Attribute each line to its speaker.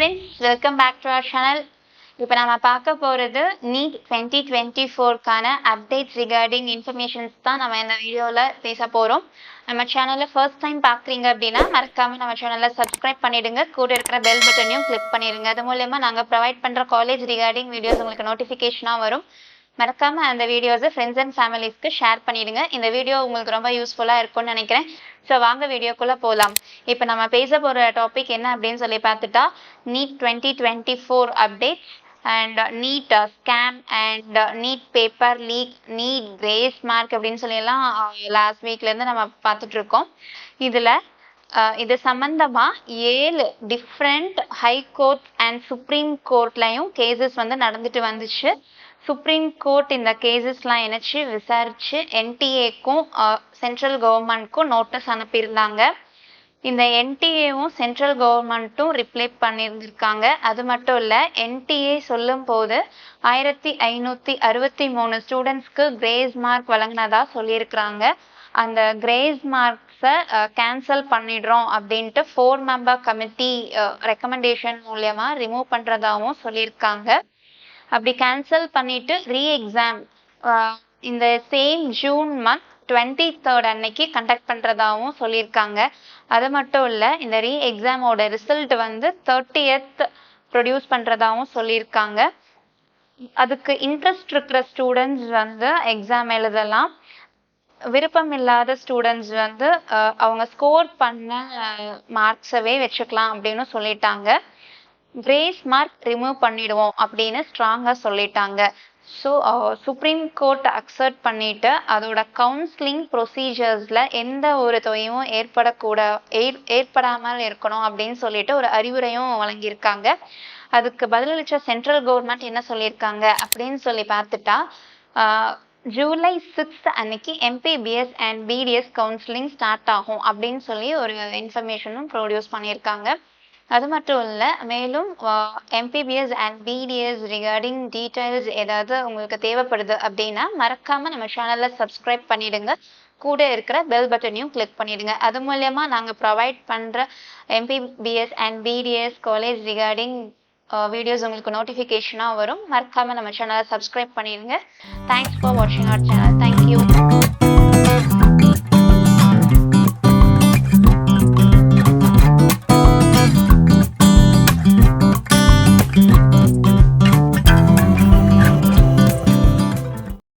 Speaker 1: friends, welcome back to our channel. இப்போ நம்ம பார்க்க போறது NEET 2024க்கான அப்டேட்ஸ் ரிகார்டிங் இன்ஃபர்மேஷன்ஸ் தான் நம்ம இந்த வீடியோல பேச போறோம். நம்ம சேனலை ஃபர்ஸ்ட் டைம் பார்க்குறீங்க அப்படின்னா மறக்காம நம்ம சேனலை சப்ஸ்கிரைப் பண்ணிடுங்க. கூட இருக்கிற பெல் பட்டனையும் கிளிக் பண்ணிடுங்க. அது மூலமா நாங்கள் ப்ரொவைட் பண்ற காலேஜ் ரிகார்டிங் வீடியோஸ் உங்களுக்கு நோட்டிஃபிகேஷனாக வரும். மறக்காம அந்த வீடியோஸை ஃப்ரெண்ட்ஸ் அண்ட் ஃபேமிலிஸ்க்கு ஷேர் பண்ணிடுங்க. இந்த வீடியோ உங்களுக்கு ரொம்ப யூஸ்ஃபுல்லாக இருக்கும்னு நினைக்கிறேன். ஸோ வாங்க வீடியோக்குள்ளே போகலாம். இப்போ நம்ம பேச போகிற டாபிக் என்ன அப்படின்னு சொல்லி பார்த்துட்டா NEET 2024 update and NEET scam and NEET paper leak, NEET grace mark அப்படின்னு சொல்லியெல்லாம் லாஸ்ட் வீக்லேருந்து நம்ம பார்த்துட்ருக்கோம். இதில் இது சம்பந்தமாக 7 different high court and supreme கோர்ட்லையும் கேசஸ் வந்து நடந்துட்டு வந்துச்சு. சுப்ரீம் கோர்ட் இந்த கேசஸ்லாம் இணைச்சி விசாரித்து என்டிஏக்கும் சென்ட்ரல் கவர்மெண்ட்க்கும் நோட்டீஸ் அனுப்பியிருந்தாங்க. இந்த என்டிஏவும் சென்ட்ரல் கவர்மெண்ட்டும் ரிப்ளை பண்ணியிருந்திருக்காங்க. அது மட்டும் இல்லை, என்டிஏ சொல்லும் போது 1563 ஸ்டூடெண்ட்ஸ்க்கு கிரேஸ் மார்க் வழங்கினதா சொல்லியிருக்கிறாங்க. அந்த கிரேஸ் மார்க்ஸை கேன்சல் பண்ணிடுறோம் அப்படின்ட்டு 4 மெம்பர் கமிட்டி ரெக்கமெண்டேஷன் மூலயமா ரிமூவ் பண்ணுறதாகவும் சொல்லியிருக்காங்க. அப்படி கேன்சல் பண்ணிட்டு ரீஎக்ஸாம் இந்த சேம் ஜூன் மந்த் 23rd அன்னைக்கு கண்டக்ட் பண்ணுறதாகவும் சொல்லியிருக்காங்க. அது மட்டும் இல்லை, இந்த ரீஎக்ஸாமோட ரிசல்ட் வந்து 30th ப்ரொடியூஸ் பண்ணுறதாகவும் சொல்லியிருக்காங்க. அதுக்கு இன்ட்ரெஸ்ட் இருக்கிற ஸ்டூடெண்ட்ஸ் வந்து எக்ஸாம் எழுதலாம். விருப்பம் இல்லாத ஸ்டூடெண்ட்ஸ் வந்து அவங்க ஸ்கோர் பண்ண மார்க்ஸவே வச்சுக்கலாம் அப்படின்னு சொல்லிட்டாங்க. கிரேஸ் மார்க் ரிமூவ் பண்ணிடுவோம் அப்படின்னு ஸ்ட்ராங்காக சொல்லிட்டாங்க. ஸோ சுப்ரீம் கோர்ட் அக்செப்ட் பண்ணிட்டு அதோட கவுன்சிலிங் ப்ரொசீஜர்ஸில் எந்த ஒரு தொய்வும் ஏற்படாமல் இருக்கணும் அப்படின்னு சொல்லிட்டு ஒரு அறிவுரையும் வழங்கியிருக்காங்க. அதுக்கு பதிலளித்த சென்ட்ரல் கவர்மெண்ட் என்ன சொல்லியிருக்காங்க அப்படின்னு சொல்லி பார்த்துட்டா ஜூலை 6th அன்னைக்கு MBBS and BDS counselling start ஆகும் அப்படின்னு சொல்லி ஒரு இன்ஃபர்மேஷனும் ப்ரொடியூஸ் பண்ணியிருக்காங்க. அது மட்டும் இல்லை, மேலும் MBBS and BDS regarding details ஏதாவது உங்களுக்கு தேவைப்படுது அப்படின்னா மறக்காமல் நம்ம சேனலில் சப்ஸ்கிரைப் பண்ணிடுங்க. கூட இருக்கிற பெல் பட்டனையும் கிளிக் பண்ணிடுங்க. அது மூலயமா நாங்கள் ப்ரொவைட் பண்ணுற MBBS and BDS college regarding videos உங்களுக்கு நோட்டிஃபிகேஷனாக வரும். மறக்காமல் நம்ம சேனலை சப்ஸ்கிரைப் பண்ணிடுங்க. தேங்க்ஸ் ஃபார் வாட்சிங் அவர் சேனல். தேங்க்யூ.